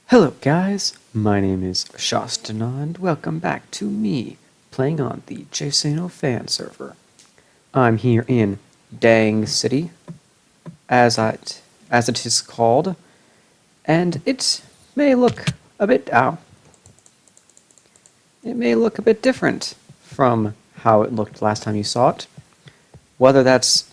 Hello guys, my name is Shawstin and welcome back to me playing on the JFS fan server. I'm here in Dang City, as it is called, and it may look a bit different from how it looked last time you saw it. Whether that's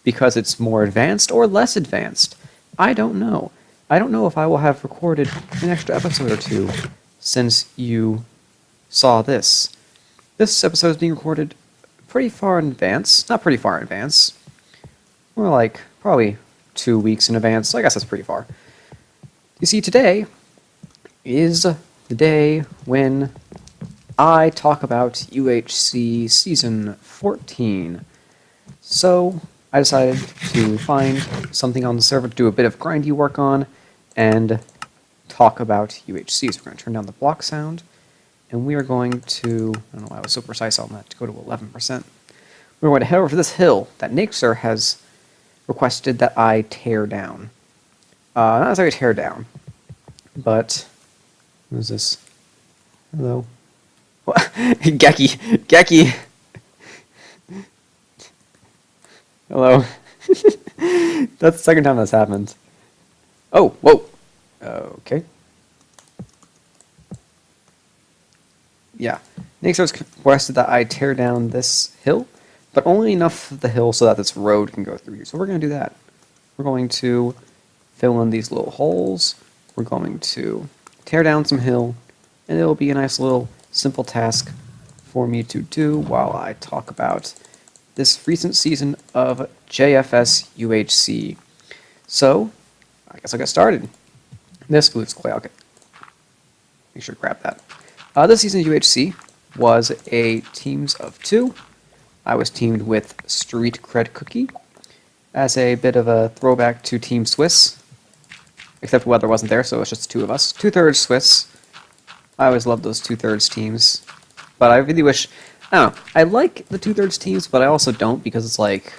because it's more advanced or less advanced, I don't know. I don't know if I will have recorded an extra episode or two since you saw this. This episode is being recorded pretty far in advance. Not pretty far in advance. More like probably 2 weeks in advance. I guess that's pretty far. You see, today is the day when I talk about UHC Season 14. So I decided to find something on the server to do a bit of grindy work on and talk about UHC. So we're going to turn down the block sound, and we are going to, I don't know why I was so precise on that, to go to 11%. We're going to head over to this hill that Nixer has requested that I tear down. Not necessarily tear down, but, what is this? Hello? What? Geki! Hello. That's the second time that's happened. Oh, whoa. Okay. Yeah. Nixer's requested that I tear down this hill, but only enough of the hill so that this road can go through here. So we're going to do that. We're going to fill in these little holes. We're going to tear down some hill, and it'll be a nice little simple task for me to do while I talk about this recent season of JFS UHC. So, I guess I'll get started. This food's clay. I'll make sure to grab that. This season of UHC was a teams of 2. I was teamed with Street Cred Cookie as a bit of a throwback to Team Swiss, except Weather wasn't there, so it's just 2 of us. 2/3 Swiss. I always loved those 2/3 teams, but I really wish. I don't know. I like the 2/3 teams, but I also don't, because it's like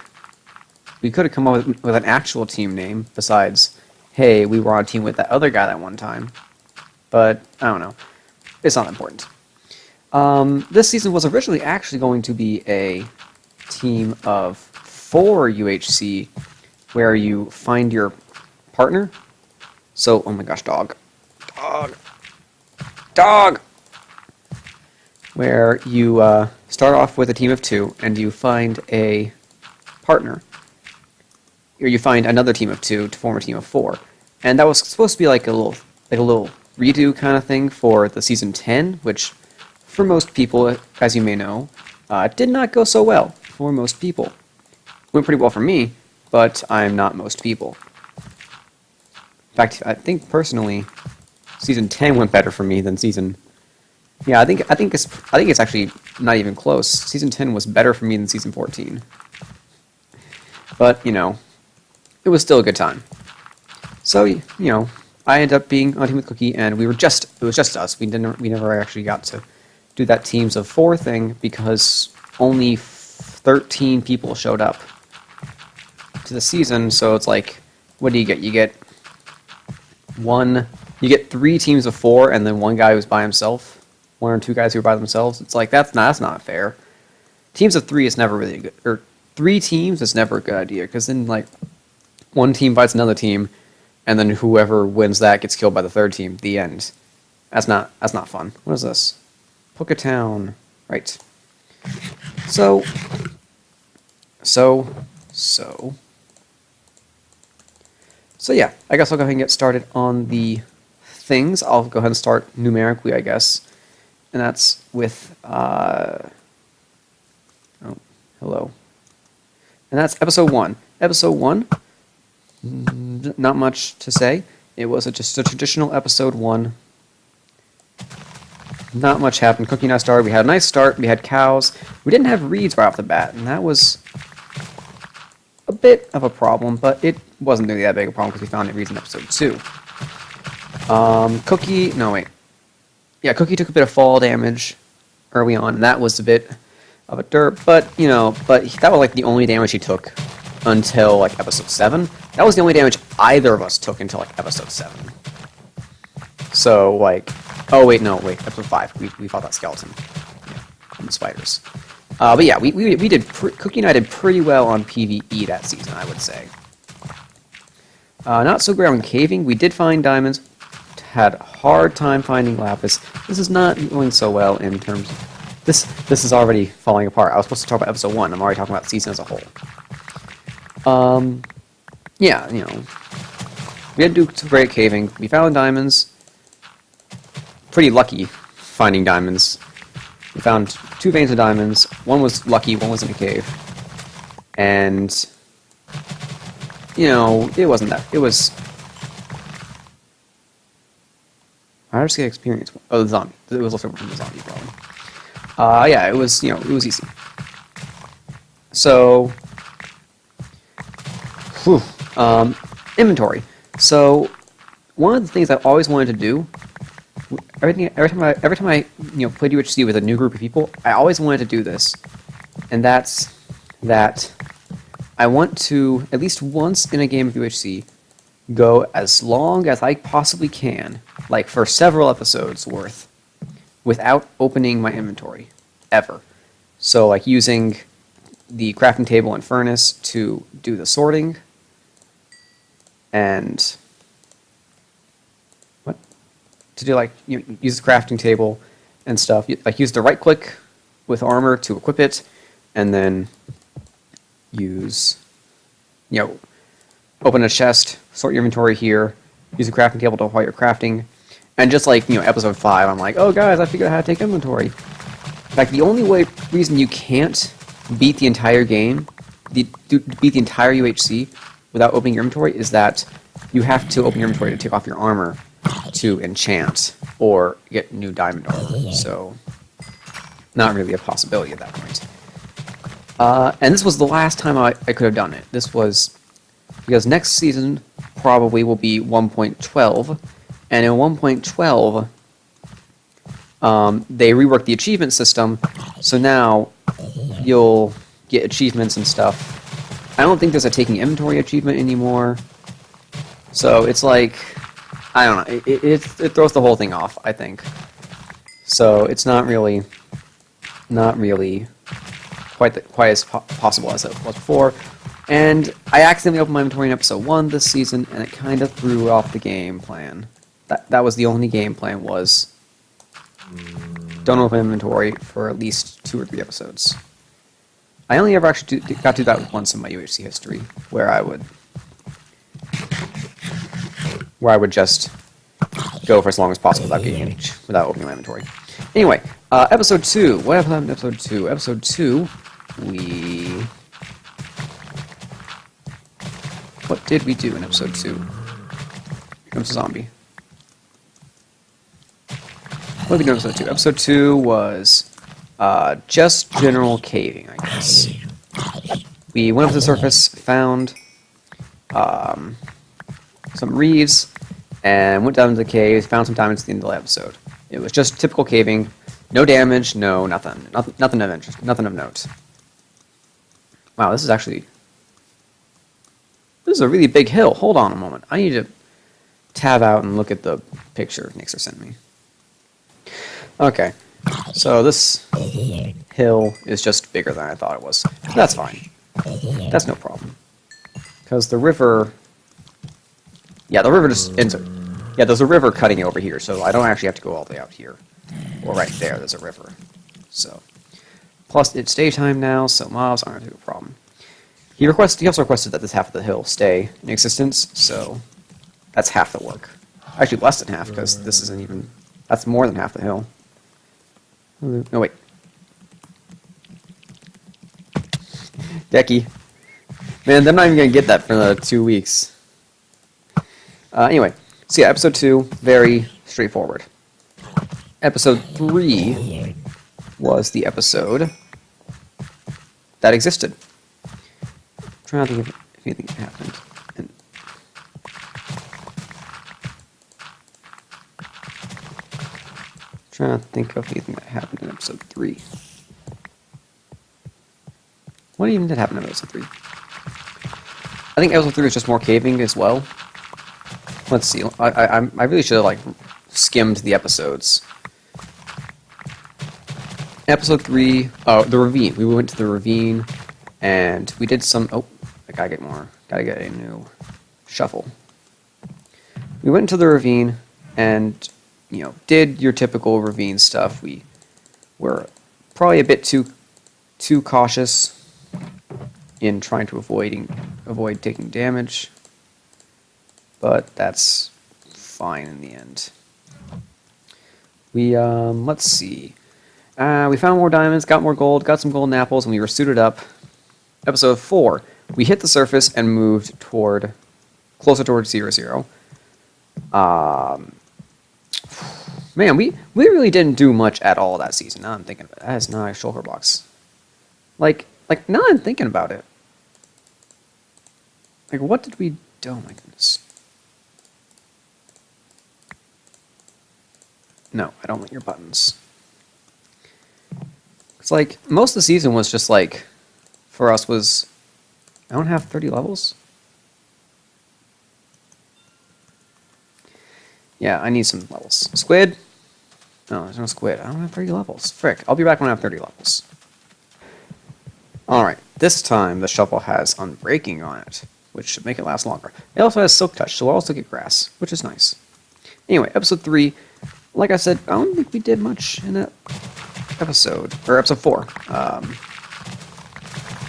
we could have come up with an actual team name besides, hey, we were on a team with that other guy that one time. But I don't know. It's not important. This season was originally actually going to be a team of 4 UHC, where you find your partner. So, oh my gosh, dog. Where you start off with a team of 2, and you find a partner. Or you find another team of 2 to form a team of 4. And that was supposed to be like a little redo kind of thing for the season 10, which for most people, as you may know, did not go so well for most people. It went pretty well for me, but I'm not most people. In fact, I think personally, season 10 went better for me than season. Yeah, I think it's actually not even close. Season 10 was better for me than season 14. But, you know, it was still a good time. So, you know, I ended up being on team with Cookie, and it was just us. We never actually got to do that teams of 4 thing because only 13 people showed up to the season. So it's like, what do you get? You get 3 teams of 4, and then 1 guy who's by himself. 1 or 2 guys who are by themselves. It's like that's not fair. Teams of 3 is never really good, or 3 teams is never a good idea, because then like 1 team fights another team, and then whoever wins that gets killed by the 3rd team. The end. That's not fun. What is this? Puka Town. Right. So yeah, I guess I'll go ahead and get started on the things. I'll go ahead and start numerically, I guess. And that's with, oh, hello. And that's episode 1. Episode 1, not much to say. It was just a traditional episode 1. Not much happened. Cookie and I started. We had a nice start. We had cows. We didn't have reeds right off the bat, and that was a bit of a problem, but it wasn't really that big a problem because we found reeds in episode 2. Cookie, no wait. Yeah, Cookie took a bit of fall damage early on, and that was a bit of a derp, but, you know, that was like the only damage he took until like episode 7. That was the only damage either of us took until like episode 7. So, like, oh wait, no, wait, episode 5, we fought that skeleton. Yeah, and the spiders. But yeah, we did, Cookie and I did pretty well on PvE that season, I would say. Not so great on caving. We did find diamonds. Had a hard time finding lapis. This is not going so well in terms of... This is already falling apart. I was supposed to talk about episode 1. I'm already talking about the season as a whole. Yeah, you know, we didn't do some great caving. We found diamonds. Pretty lucky finding diamonds. We found 2 veins of diamonds. One was lucky, one was in a cave. And, you know, it wasn't that. It was... I just get experience. Oh, the zombie. It was also from the zombie problem. Yeah, it was, you know, it was easy. So... Whew. Inventory. So, one of the things I always wanted to do, every time I you know, played UHC with a new group of people, I always wanted to do this, and that's that I want to, at least once in a game of UHC, go as long as I possibly can, like for several episodes worth, without opening my inventory, ever. So, like using the crafting table and furnace to do the sorting, and what to do, like, you know, use the crafting table and stuff. Like use the right click with armor to equip it, and then use, you know, open a chest, sort your inventory here, use the crafting table to while you're crafting, and just like, you know, episode 5, I'm like, oh guys, I figured out how to take inventory. In fact, the only reason you can't beat the entire game, beat the entire UHC without opening your inventory is that you have to open your inventory to take off your armor to enchant or get new diamond armor. So, not really a possibility at that point. And this was the last time I could have done it. This was because next season probably will be 1.12, and in 1.12 they reworked the achievement system, so now you'll get achievements and stuff. I don't think there's a taking inventory achievement anymore, so it's like, I don't know, it throws the whole thing off, I think. So it's not really quite as possible as it was before. And I accidentally opened my inventory in episode 1 this season, and it kind of threw off the game plan. That was the only game plan, was don't open inventory for at least 2 or 3 episodes. I only ever actually got to do that once in my UHC history, where I would just go for as long as possible without opening my inventory. Anyway, episode 2. What happened in episode 2? Episode 2, what did we do in episode 2? Here comes a zombie. What did we do in episode 2? Episode 2 was just general caving, I guess. We went up to the surface, found some reeds, and went down to the cave, found some diamonds at the end of the episode. It was just typical caving, no damage, no nothing of interest, nothing of note. Wow, this is a really big hill. Hold on a moment. I need to tab out and look at the picture Nixer sent me. Okay, so this hill is just bigger than I thought it was. That's fine. That's no problem. Because the river... Yeah, the river just ends... Yeah, there's a river cutting over here, so I don't actually have to go all the way out here. Or right there's a river. So, plus it's daytime now, so mobs aren't a problem. He also requested that this half of the hill stay in existence, so that's half the work. Actually, less than half, because this isn't even... That's more than half the hill. No, wait. Decky. Man, they're not even going to get that for another 2 weeks. Anyway, so yeah, episode 2, very straightforward. Episode 3 was the episode that existed. I'm trying to think if anything happened. Trying to think of anything that happened in episode 3. What even did happen in episode 3? I think episode 3 was just more caving as well. Let's see. I really should have like skimmed the episodes. Episode 3, the ravine. We went to the ravine, and we did some... Oh, I gotta get more. Gotta get a new shuffle. We went into the ravine, and, you know, did your typical ravine stuff. We were probably a bit too cautious in trying to avoid taking damage, but that's fine in the end. We, let's see. We found more diamonds, got more gold, got some golden apples, and we were suited up. Episode 4, we hit the surface and moved closer towards 0-0. Man, we really didn't do much at all that season. Now I'm thinking of it. That is not a shulker box. Like, now I'm thinking about it. Like, what did we do? Oh my goodness. No, I don't want your buttons. It's like, most of the season was just like, for us was, I don't have 30 levels? Yeah, I need some levels. Squid? No, there's no squid. I don't have 30 levels. Frick, I'll be back when I have 30 levels. Alright, this time the shovel has Unbreaking on it, which should make it last longer. It also has Silk Touch, so we'll also get grass, which is nice. Anyway, episode 3, like I said, I don't think we did much in that episode, or episode 4.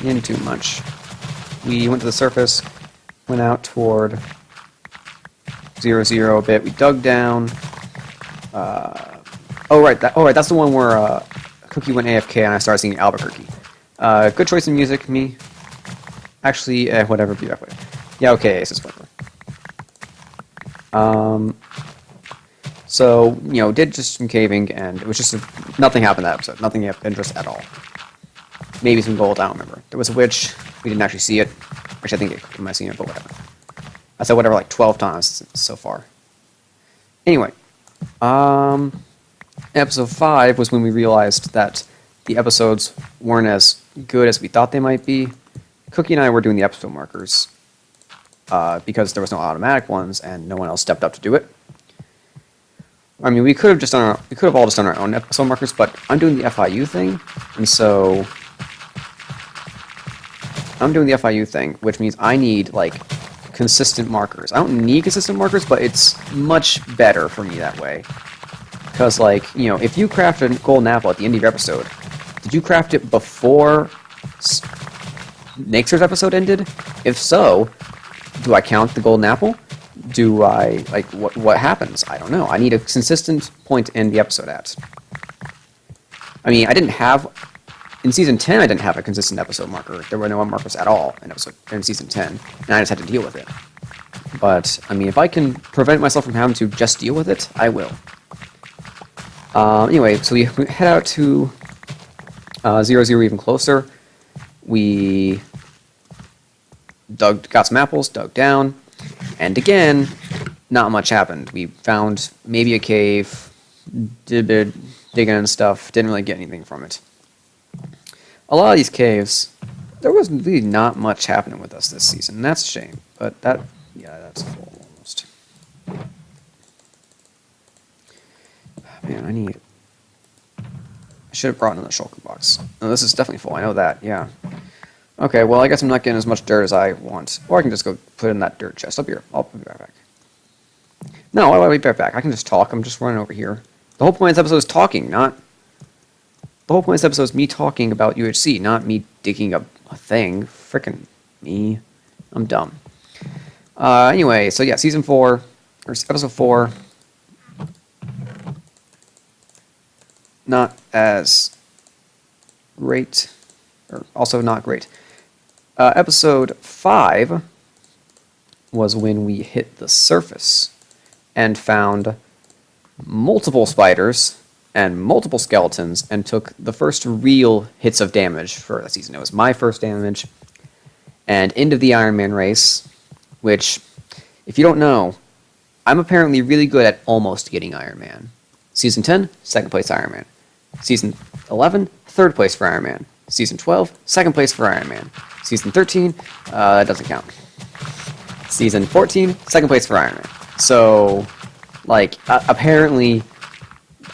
We didn't do much. We went to the surface, went out toward 0-0 a bit. We dug down. Oh right, that's the one where Cookie went AFK and I started singing Albuquerque. Good choice in music, me. Actually, whatever, be that way. Yeah, okay, Ace is whatever. So, you know, did just some caving, and it was just nothing happened that episode. Nothing of interest at all. Maybe some gold, I don't remember. There was a witch. We didn't actually see it. Which I think it might have seen it, but whatever. I said whatever like 12 times so far. Anyway, episode 5 was when we realized that the episodes weren't as good as we thought they might be. Cookie and I were doing the episode markers because there was no automatic ones and no one else stepped up to do it. I mean, we could have all just done our own episode markers, but I'm doing the FIU thing, and so I'm doing the FIU thing, which means I need like consistent markers. I don't need consistent markers, but it's much better for me that way. Because, like, you know, if you craft a golden apple at the end of your episode, did you craft it before Nixer's episode ended? If so, do I count the golden apple? Do I, like, what happens? I don't know. I need a consistent point to end the episode at. I mean, in Season 10, I didn't have a consistent episode marker. There were no markers at all in Season 10, and I just had to deal with it. But, I mean, if I can prevent myself from having to just deal with it, I will. Anyway, so we head out to 0-0 even closer. We got some apples, dug down, and again, not much happened. We found maybe a cave, did a bit of digging and stuff, didn't really get anything from it. A lot of these caves, there was really not much happening with us this season, and that's a shame. But that's full almost. Man, I should have brought another shulker box. No, this is definitely full, I know that, yeah. Okay, well, I guess I'm not getting as much dirt as I want. Or I can just go put it in that dirt chest. I'll be right back. No, I'll be right back. I can just talk. I'm just running over here. The whole point of this episode is talking, not... The whole point of this episode is me talking about UHC, not me digging up a thing. Frickin' me. I'm dumb. Anyway, so yeah, Season 4, or Episode 4... Not as great, or also not great. Episode 5 was when we hit the surface and found multiple spiders and multiple skeletons and took the first real hits of damage for the season. It was my first damage and end of the Iron Man race, which, if you don't know, I'm apparently really good at almost getting Iron Man. Season 10, second place Iron Man. Season 11, third place for Iron Man. Season 12, second place for Iron Man. Season 13, that doesn't count. Season 14, second place for Iron Man. So, Like, apparently,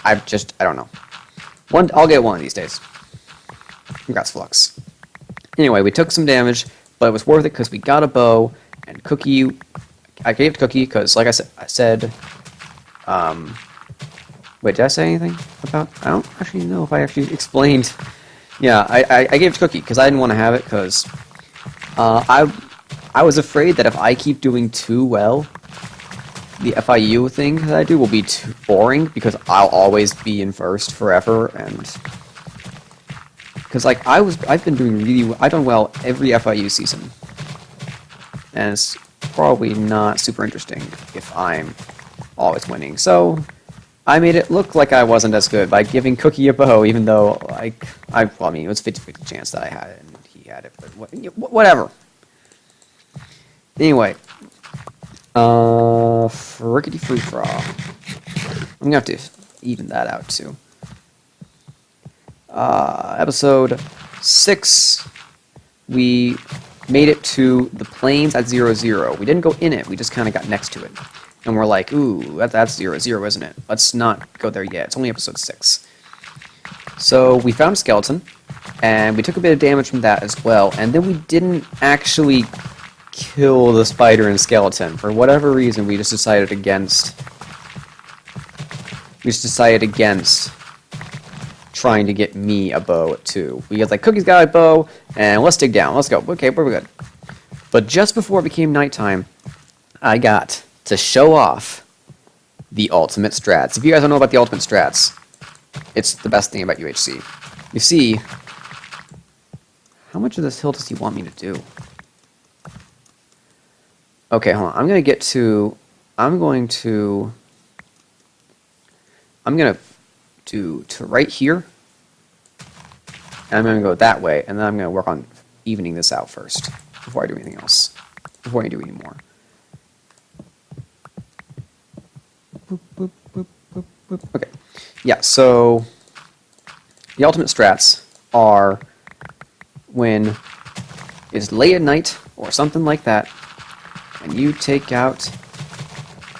I don't know. I'll get one of these days. Congrats, Flux. Anyway, we took some damage, but it was worth it because we got a bow, and Cookie, I gave it to Cookie because, like I said, wait, did I say anything about, I don't actually know if I actually explained. Yeah, I gave it to Cookie because I didn't want to have it because I was afraid that if I keep doing too well, the FIU thing that I do will be too boring because I'll always be in first forever, and because like I've been doing I've done well every FIU season, and it's probably not super interesting if I'm always winning. So I made it look like I wasn't as good by giving Cookie a bow, even though well, I mean it was 50-50 chance that I had it and he had it, but whatever. Anyway. Frickety free for all. I'm gonna have to even that out too. Episode 6, we made it to the plains at 0-0. We didn't go in it, we just kind of got next to it. And we're like, ooh, that's 0-0, isn't it? Let's not go there yet. It's only episode 6. So we found a skeleton, and we took a bit of damage from that as well, and then we didn't actually kill the spider and skeleton. For whatever reason, we just decided against trying to get me a bow too. We got like, Cookie's got a bow, and let's dig down. Let's go. Okay, we're good. But just before it became nighttime, I got to show off the ultimate strats. If you guys don't know about the ultimate strats, it's the best thing about UHC. You see, how much of this hill does he want me to do? Okay, hold on. I'm going to right here. And I'm going to go that way, and then I'm going to work on evening this out first before I do anything else. Before I do any more. Boop, boop, boop, boop, boop. Okay. Yeah, so the ultimate strats are when it's late at night or something like that, and you take out,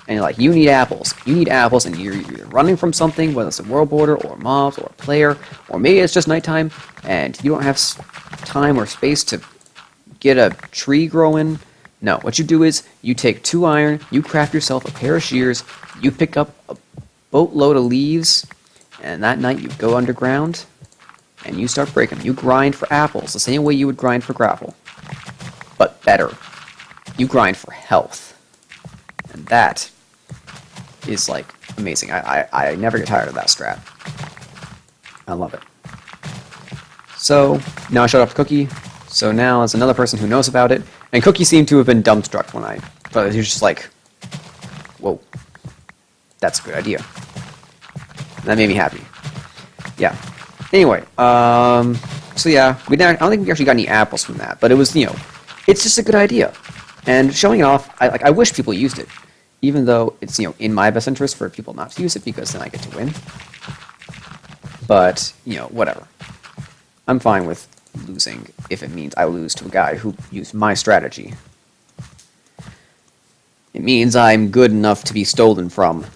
and like, you need apples. You need apples, and you're running from something, whether it's a world border, or mobs, or a player, or maybe it's just nighttime, and you don't have time or space to get a tree growing. No, what you do is, you take 2 iron, you craft yourself a pair of shears, you pick up a boatload of leaves, and that night you go underground, and you start breaking. You grind for apples, the same way you would grind for gravel, but better. You grind for health, and that is like amazing. I never get tired of that strat. I love it. So now I showed up to Cookie. So now it's another person who knows about it, and Cookie seemed to have been dumbstruck when but he was just like, "Whoa, that's a good idea." And that made me happy. Yeah. Anyway, so yeah, I don't think we actually got any apples from that, but it was, it's just a good idea. And showing it off, I wish people used it, even though it's, in my best interest for people not to use it, because then I get to win. But, whatever. I'm fine with losing if it means I lose to a guy who used my strategy. It means I'm good enough to be stolen from.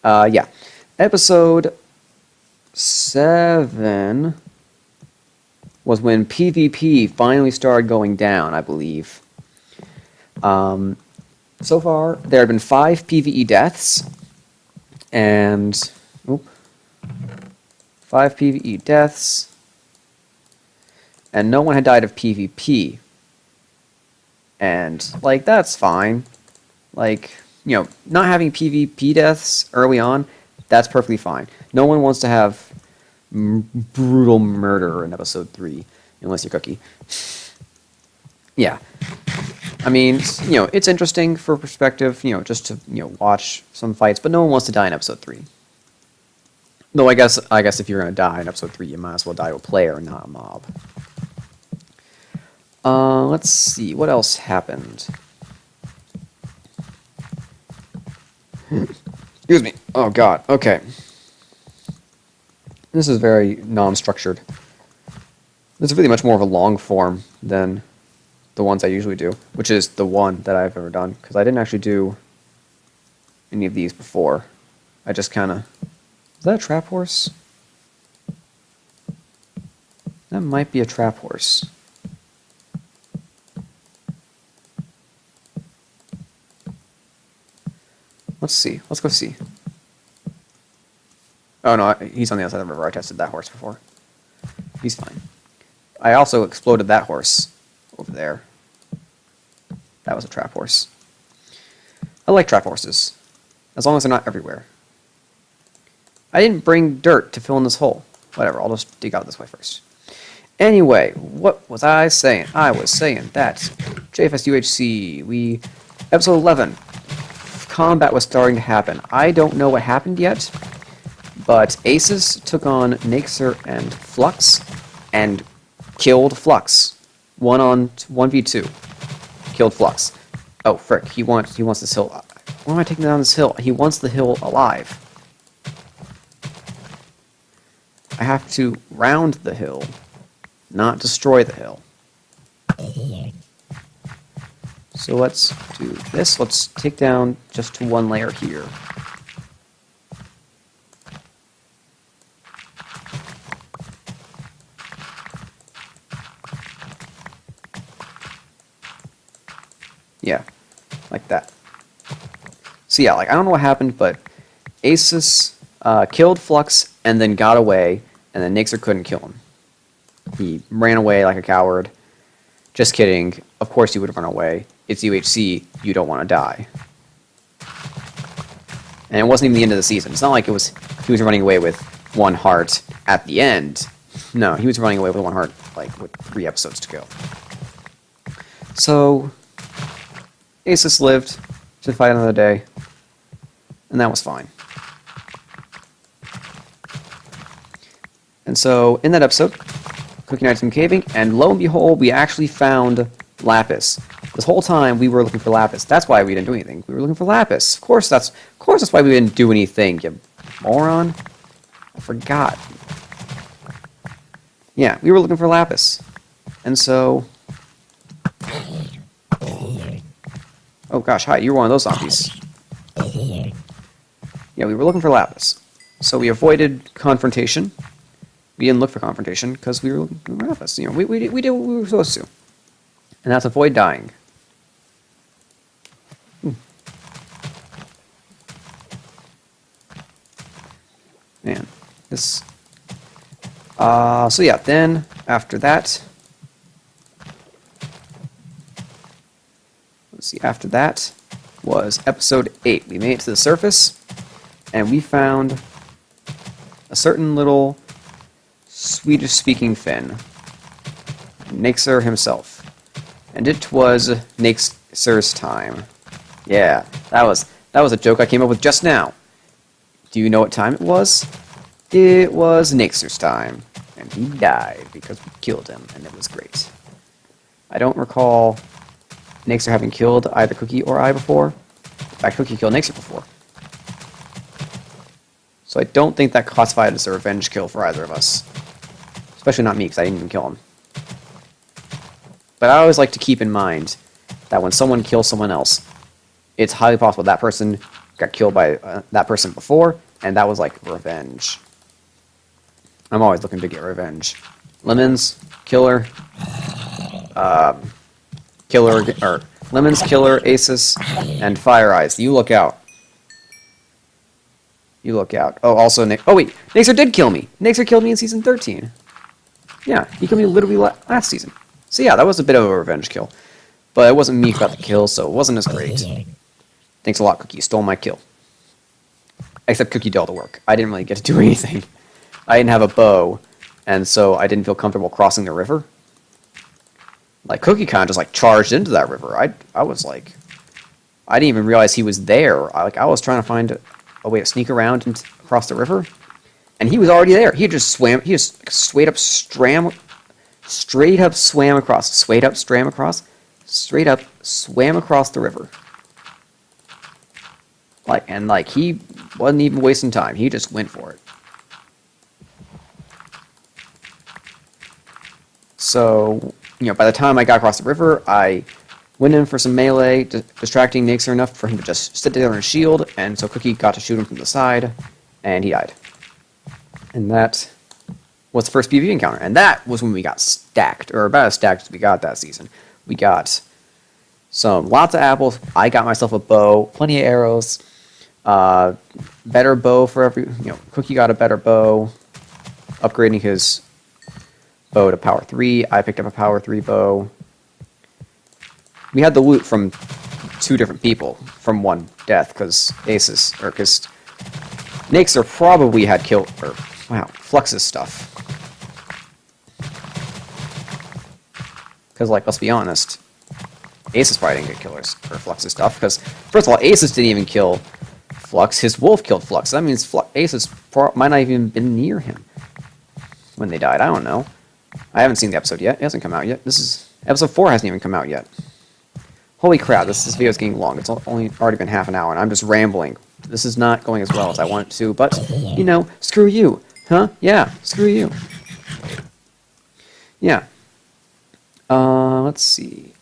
Yeah. Episode 7 was when PvP finally started going down, I believe. So far, there have been 5 PvE deaths, and 5 PvE deaths, and no one had died of PvP. And, like, that's fine. Like, not having PvP deaths early on, that's perfectly fine. No one wants to have brutal murder in episode 3, unless you're Cookie. Yeah. I mean, it's interesting for perspective, just to, watch some fights, but no one wants to die in episode 3. Though I guess if you're going to die in episode 3, you might as well die to a player, not a mob. Let's see, what else happened? Excuse me. Oh god, okay. This is very non-structured. This is really much more of a long form than the ones I usually do, which is the one that I've ever done, because I didn't actually do any of these before. I just kind of... Is that a trap horse? That might be a trap horse. Let's see. Let's go see. Oh no, he's on the other side of the river. I tested that horse before. He's fine. I also exploded that horse over there. That was a trap horse. I like trap horses, as long as they're not everywhere. I didn't bring dirt to fill in this hole. Whatever, I'll just dig out this way first. Anyway, what was I saying? I was saying that JFS UHC, episode 11, combat was starting to happen. I don't know what happened yet, but Aces took on Naxer and Flux and killed Flux. 1v2. Killed Flux. Oh, frick, he wants this hill. Why am I taking down this hill? He wants the hill alive. I have to round the hill, not destroy the hill. So let's do this. Let's take down just to one layer here. Yeah, like that. So yeah, like I don't know what happened, but Asus killed Flux and then got away, and then Naxer couldn't kill him. He ran away like a coward. Just kidding. Of course you would run away. It's UHC. You don't want to die. And it wasn't even the end of the season. It's not like he was running away with one heart at the end. No, he was running away with one heart, like, with 3 episodes to go. So, Asus lived to fight another day, and that was fine. And so, in that episode, Cookie Nights and Caving, and lo and behold, we actually found Lapis. This whole time, we were looking for Lapis. That's why we didn't do anything. We were looking for Lapis. Of course that's why we didn't do anything, you moron. I forgot. Yeah, we were looking for Lapis. And so... Oh gosh, hi, you were one of those zombies. Yeah, we were looking for Lapis. So we avoided confrontation. We didn't look for confrontation because we were looking for Lapis. You know, we did what we were supposed to. And that's avoid dying. Man, this... so yeah, then, after that... Let's see, after that was episode 8. We made it to the surface, and we found a certain little Swedish-speaking Finn. Naxer himself. And it was Naxer's time. Yeah, that was a joke I came up with just now. Do you know what time it was? It was Naxer's time. And he died because we killed him, and it was great. I don't recall Naxer having killed either Cookie or I before. In fact, Cookie killed Naxer before. So I don't think that classified as a revenge kill for either of us. Especially not me, because I didn't even kill him. But I always like to keep in mind that when someone kills someone else, it's highly possible that person got killed by that person before, and that was like revenge. I'm always looking to get revenge. Lemons, killer, Lemons, Killer, Asus, and Fire Eyes. You look out. You look out. Oh, also, oh wait, Naxer did kill me. Naxer killed me in season 13. Yeah, he killed me literally last season. So yeah, that was a bit of a revenge kill. But it wasn't me who got the kill, so it wasn't as great. Thanks a lot, Cookie. You stole my kill. Except Cookie did all the work. I didn't really get to do anything. I didn't have a bow, and so I didn't feel comfortable crossing the river. Like, Cookie kind of just, like, charged into that river. I was, like... I didn't even realize he was there. I was trying to find a way to sneak around and across the river. And he was already there. He just swam... He just straight up swam across. Straight up swam across the river. Like, he wasn't even wasting time. He just went for it. So... You know, by the time I got across the river, I Went in for some melee, distracting Nixer enough for him to just sit there on his shield, and so Cookie got to shoot him from the side, and he died. And that was the first PvP encounter, and that was when we got stacked, or about as stacked as we got that season. We got lots of apples. I got myself a bow, plenty of arrows, better bow for every, Cookie got a better bow, upgrading his bow to power 3. I picked up a power 3 bow. We had the loot from 2 different people from one death, because Nixer probably had killed, Flux's stuff. Because, let's be honest, Aces probably didn't get killers for Flux's stuff, because, first of all, Aces didn't even kill Flux, his wolf killed Flux. That means Aces might not even been near him when they died. I don't know. I haven't seen the episode yet. It hasn't come out yet. Episode 4 hasn't even come out yet. Holy crap, this video is getting long. It's already been half an hour, and I'm just rambling. This is not going as well as I want it to, but, screw you. Huh? Yeah, screw you. Yeah. Let's see.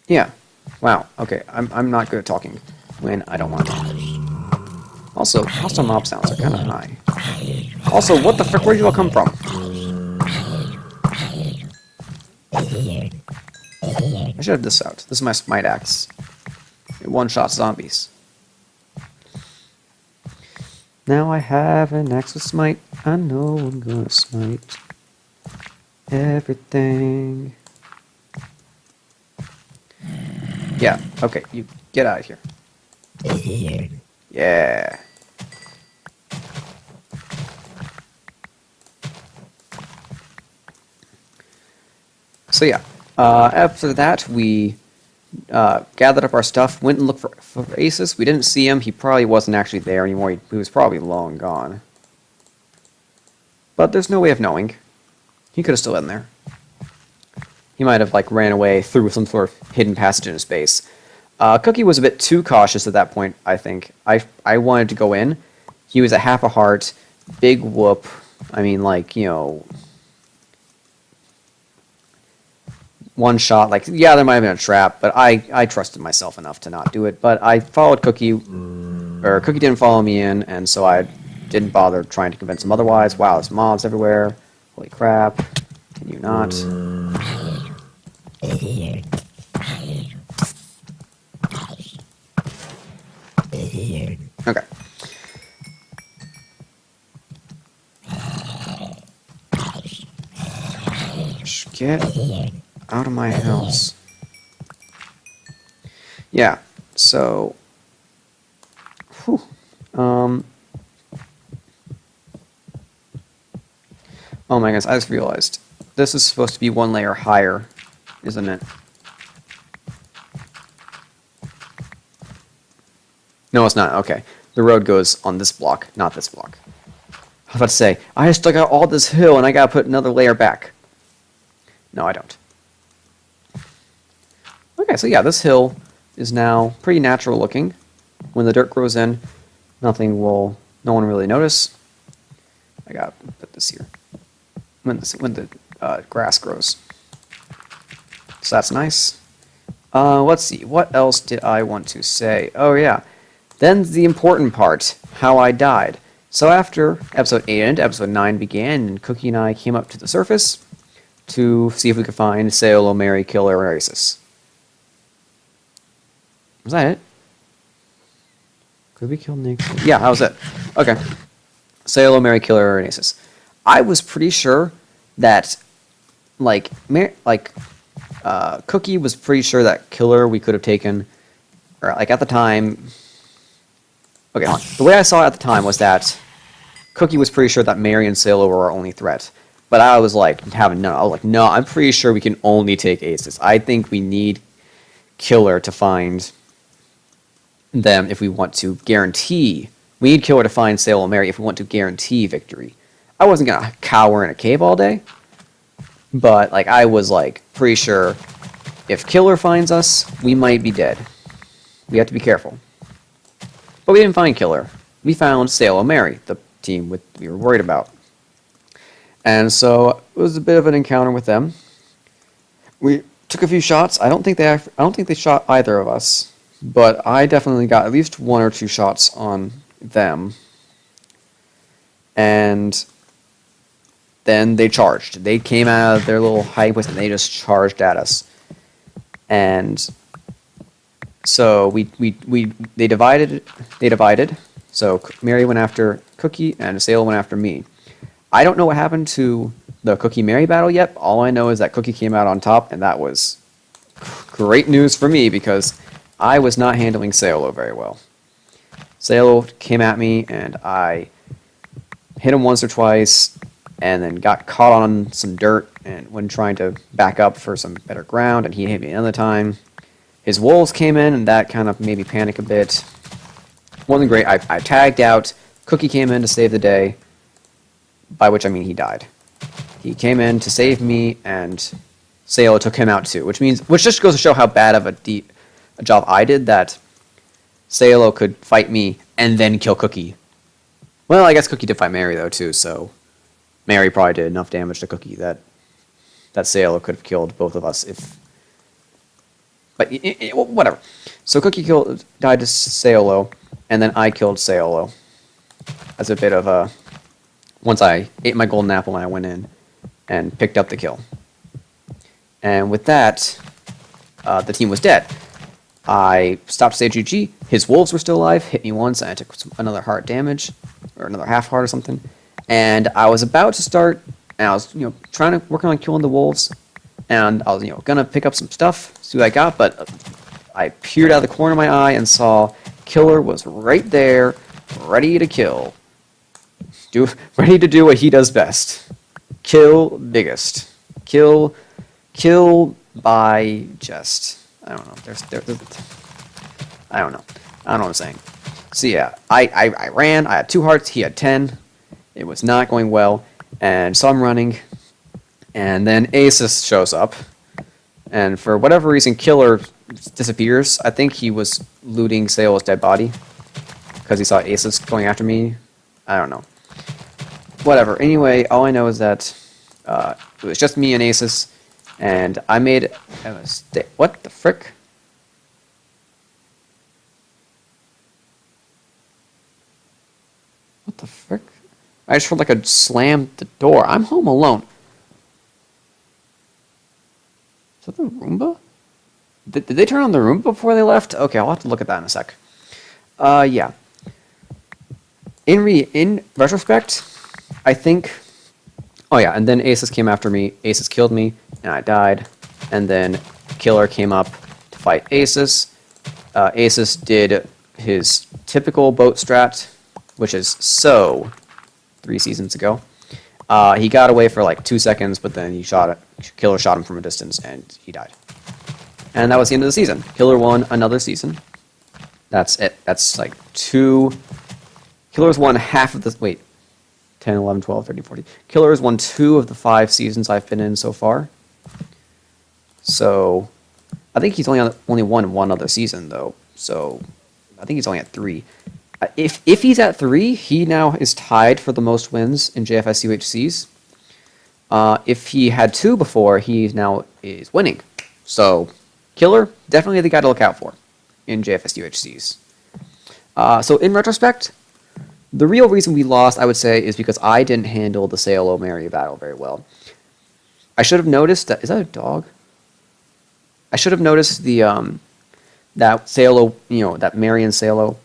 Yeah. Wow. Okay, I'm not good at talking when I don't want to talk. Also, hostile mob sounds are kind of high. Also, what the frick? Where did you all come from? I should have this out. This is my smite axe. It one-shots zombies. Now I have an axe with smite. I know I'm gonna smite everything. Yeah, okay, you get out of here. Yeah. So yeah, after that we gathered up our stuff, went and looked for Aces. We didn't see him. He probably wasn't actually there anymore. He was probably long gone. But there's no way of knowing. He could have still been there. He might have ran away through some sort of hidden passage in his base. Cookie was a bit too cautious at that point, I think. I wanted to go in. He was at half a heart, big whoop. I mean, one shot. Yeah, there might have been a trap, but I trusted myself enough to not do it. But I followed Cookie, or Cookie didn't follow me in, and so I didn't bother trying to convince him otherwise. Wow, there's mobs everywhere. Holy crap. Can you not? Okay. Just get out of my house. Yeah, so... Whew. Oh my goodness, I just realized. This is supposed to be one layer higher, isn't it? No, it's not. Okay. The road goes on this block, not this block. I was about to say, I just dug out all this hill and I gotta put another layer back. No, I don't. Okay, so yeah, this hill is now pretty natural looking. When the dirt grows in, no one will really notice. I gotta put this here. When the grass grows. So that's nice. Let's see, what else did I want to say? Oh yeah. Then the important part, how I died. So after episode 8 ended, episode 9 began, and Cookie and I came up to the surface to see if we could find Say Hello, Mary, Killer, or Oasis. Was that it? Could we kill Nick? Yeah, that was it. Okay. Say Hello, Mary, Killer, or Oasis. I was pretty sure that, Cookie was pretty sure that Killer we could have taken, or at the time... Okay, hold on. The way I saw it at the time was that Cookie was pretty sure that Mary and Salo were our only threat. But I was having none. I was no, I'm pretty sure we can only take Aces. I think we need Killer to find them if we want to guarantee. We need Killer to find Salo and Mary if we want to guarantee victory. I wasn't going to cower in a cave all day. But, I was, pretty sure if Killer finds us, we might be dead. We have to be careful. But we didn't find Killer. we found Salo Mary, the team we were worried about. And so it was a bit of an encounter with them. We took a few shots. I don't think they shot either of us, but I definitely got at least 1 or 2 shots on them. And then they charged. They came out of their little hiding place and they just charged at us. And so they divided. So Mary went after Cookie and Sale went after me. I don't know what happened to the Cookie Mary battle yet. All I know is that Cookie came out on top, and that was great news for me because I was not handling Salo very well. Salo came at me, and I hit him once or twice, and then got caught on some dirt and when trying to back up for some better ground, and he hit me another time. His wolves came in, and that kind of made me panic a bit. Wasn't great. I tagged out. Cookie came in to save the day, by which I mean he died. He came in to save me, and Salo took him out too, which just goes to show how bad of a job I did that Salo could fight me and then kill Cookie. Well, I guess Cookie did fight Mary though too, so Mary probably did enough damage to Cookie that Salo could have killed both of us if. But whatever. So Cookie died to Salo, and then I killed Salo as a bit of a. Once I ate my golden apple and I went in and picked up the kill. And with that, the team was dead. I stopped to say GG. His wolves were still alive, hit me once, and I took another heart damage, or another half heart or something. And I was about to start, and I was working on killing the wolves, and I was gonna pick up some stuff, see what I got, but I peered out of the corner of my eye and saw Killer was right there, ready to kill. Ready to do what he does best. Kill biggest. Kill by just. I don't know. I don't know. I don't know what I'm saying. So yeah, I ran. I had 2 hearts. He had 10. It was not going well. And so I'm running. And then Asus shows up. And for whatever reason, Killer disappears. I think he was looting Sale's dead body. Because he saw Asus going after me. I don't know. Whatever. Anyway, all I know is that it was just me and Asus, and I made a mistake. What the frick? What the frick? I just heard like a slam the door. I'm home alone. Is that the Roomba? Did they turn on the Roomba before they left? Okay, I'll have to look at that in a sec. Yeah. In retrospect, I think. Oh yeah, and then Asus came after me. Asus killed me, and I died. And then Killer came up to fight Asus. Asus did his typical boat strat, which is 3 seasons ago. He got away for like 2 seconds, but then Killer shot him from a distance, and he died. And that was the end of the season. Killer won another season. That's it. That's like 2. Killer's won half of the. Wait. 10, 11, 12, 13, 14. Killer's won 2 of the 5 seasons I've been in so far. So, I think he's only won 1 other season, though. So, I think he's only at 3. If he's at 3, he now is tied for the most wins in JFS UHCs. If he had 2 before, he now is winning. So, Killer, definitely the guy to look out for in JFS UHCs. So, in retrospect, the real reason we lost, I would say, is because I didn't handle the Salo Mary battle very well. I should have noticed that. Is that a dog? I should have noticed that Salo, that Mary and Salo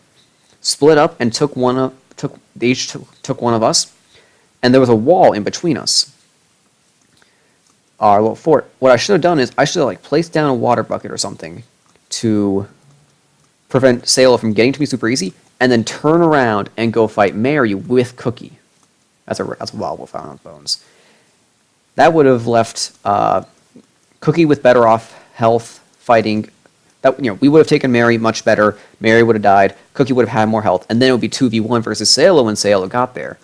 split up and they each took one of us, and there was a wall in between us. Our little fort. What I should have done is I should have placed down a water bucket or something to prevent Salo from getting to me super easy, and then turn around and go fight Mary with Cookie. That's a wild wolf found on bones. That would have left Cookie with better off health fighting. That we would have taken Mary much better. Mary would have died. Cookie would have had more health, and then it would be 2v1 versus Salo when Salo got there.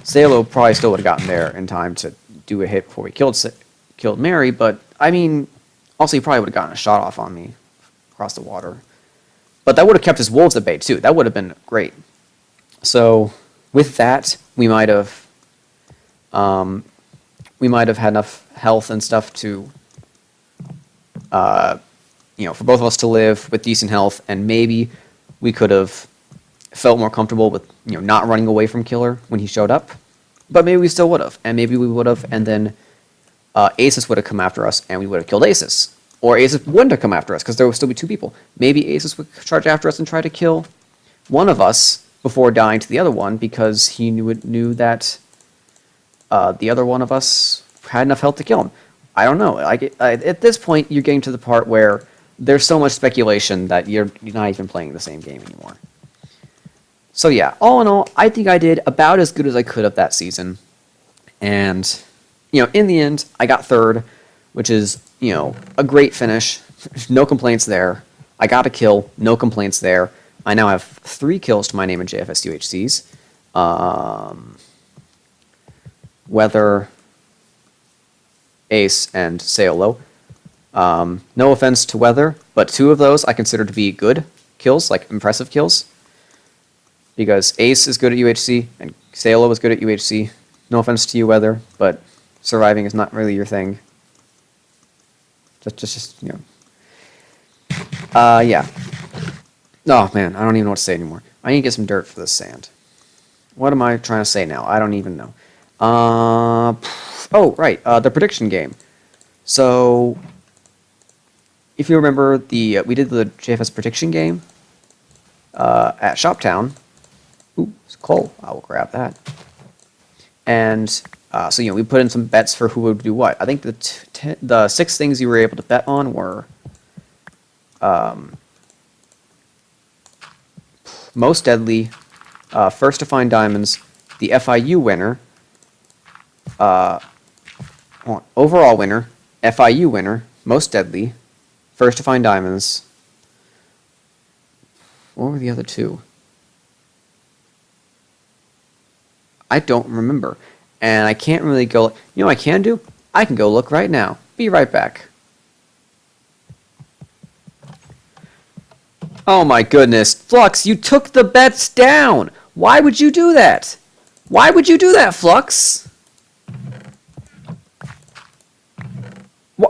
Salo probably still would have gotten there in time to do a hit before we killed Mary, but I mean, also he probably would have gotten a shot off on me across the water. But that would have kept his wolves at bay too. That would have been great. So with that, we might have had enough health and stuff to, for both of us to live with decent health, and maybe we could have felt more comfortable with, not running away from Killer when he showed up. But maybe we still would have, and maybe we would have, and then Asus would have come after us, and we would have killed Asus. Or Asus wouldn't have come after us, because there would still be two people. Maybe Asus would charge after us and try to kill one of us before dying to the other one, because he knew that the other one of us had enough health to kill him. I don't know. At this point, you're getting to the part where there's so much speculation that you're not even playing the same game anymore. So yeah, all in all, I think I did about as good as I could of that season. And, in the end, I got third, which is, a great finish. No complaints there. I got a kill. No complaints there. I now have 3 kills to my name in JFS UHCs. Weather, Ace, and Saolo. No offense to Weather, but 2 of those I consider to be good kills, like impressive kills. Because Ace is good at UHC, and Saolo is good at UHC. No offense to you, Weather, but surviving is not really your thing. Yeah. Oh, man, I don't even know what to say anymore. I need to get some dirt for this sand. What am I trying to say now? I don't even know. Oh, right, the prediction game. So, if you remember, we did the JFS prediction game at Shoptown. Ooh, it's coal. I will grab that. And so, we put in some bets for who would do what. I think the 6 things you were able to bet on were most deadly, first to find diamonds, the FIU winner, overall winner, FIU winner, most deadly, first to find diamonds. What were the other 2? I don't remember. And I can't really go... You know what I can do? I can go look right now. Be right back. Oh my goodness. Flux, you took the bets down! Why would you do that? Why would you do that, Flux?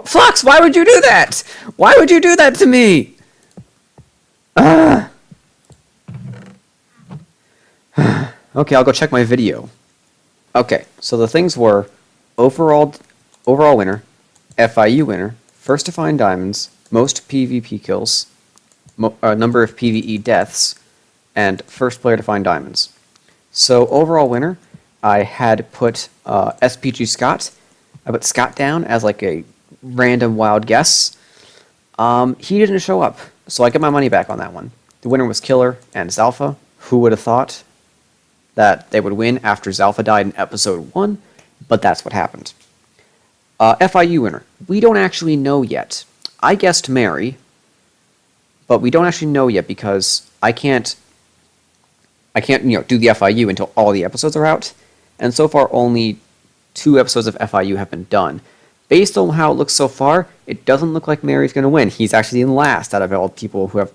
Flux, why would you do that? Why would you do that to me? Okay, I'll go check my video. Okay, so the things were overall winner, FIU winner, first to find diamonds, most PvP kills, number of PvE deaths, and first player to find diamonds. So overall winner, I had put SPG Scott. I put Scott down as like a random wild guess. He didn't show up, so I get my money back on that one. The winner was Killer and Zalpha. Who would have thought that they would win after Zalpha died in episode 1, but that's what happened. FIU winner. We don't actually know yet. I guessed Mary, but we don't actually know yet because I can't do the FIU until all the episodes are out, and so far only 2 episodes of FIU have been done. Based on how it looks so far, it doesn't look like Mary's going to win. He's actually in last out of all people who have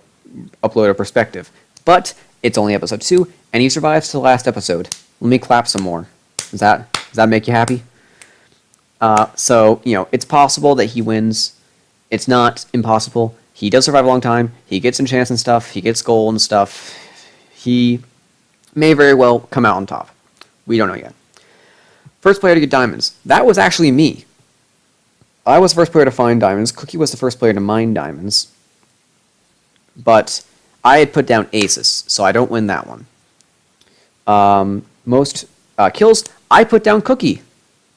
uploaded a perspective. But it's only episode 2, and he survives to the last episode. Let me clap some more. Does that make you happy? So, it's possible that he wins. It's not impossible. He does survive a long time. He gets enchants and stuff. He gets gold and stuff. He may very well come out on top. We don't know yet. First player to get diamonds. That was actually me. I was the first player to find diamonds. Cookie was the first player to mine diamonds. But I had put down Aces, so I don't win that one. Most kills, I put down Cookie.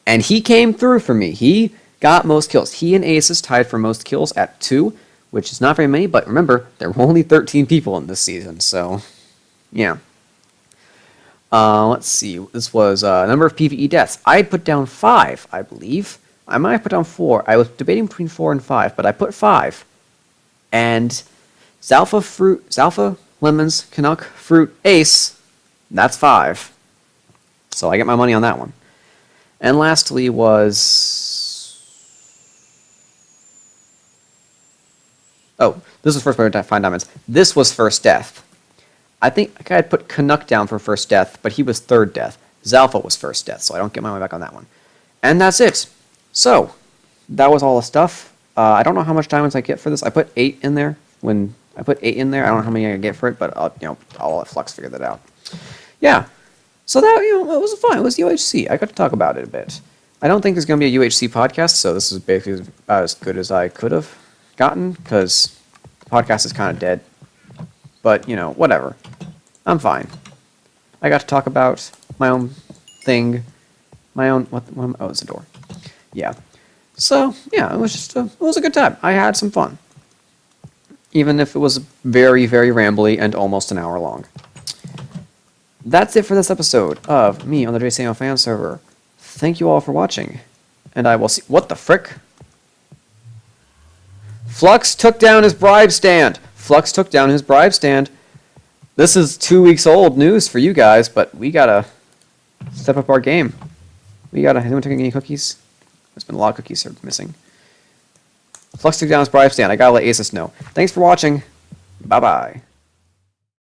And he came through for me. He got most kills. He and Aces tied for most kills at 2, which is not very many, but remember, there were only 13 people in this season, so, yeah. Let's see, this was number of PvE deaths. I had put down 5, I believe. I might have put down 4. I was debating between 4 and 5, but I put 5. And Zalpha, Lemons, Canuck, Fruit, Ace, that's 5. So I get my money on that one. And lastly was... Oh, This was first player to find diamonds. This was first death. I think I had put Canuck down for first death, but he was third death. Zalpha was first death, so I don't get my money back on that one. And that's it. So, that was all the stuff. I don't know how much diamonds I get for this. I put 8 in there. When I put 8 in there, I don't know how many I get for it, but I'll let Flux figure that out. Yeah. So that, it was fun. It was UHC. I got to talk about it a bit. I don't think there's going to be a UHC podcast, so this is basically about as good as I could have gotten, because the podcast is kind of dead. But, whatever. I'm fine. I got to talk about my own thing. My own, oh, it's a door. Yeah. So, yeah, it was a good time. I had some fun. Even if it was very, very rambly and almost an hour long. That's it for this episode of me on the JCMO fan server. Thank you all for watching, and I will see. What the frick? Flux took down his bribe stand. Flux took down his bribe stand. This is 2 weeks old news for you guys, but we gotta step up our game. Anyone taking any cookies? There's been a lot of cookies here missing. Flux took down his bribe stand. I gotta let Asus know. Thanks for watching. Bye bye.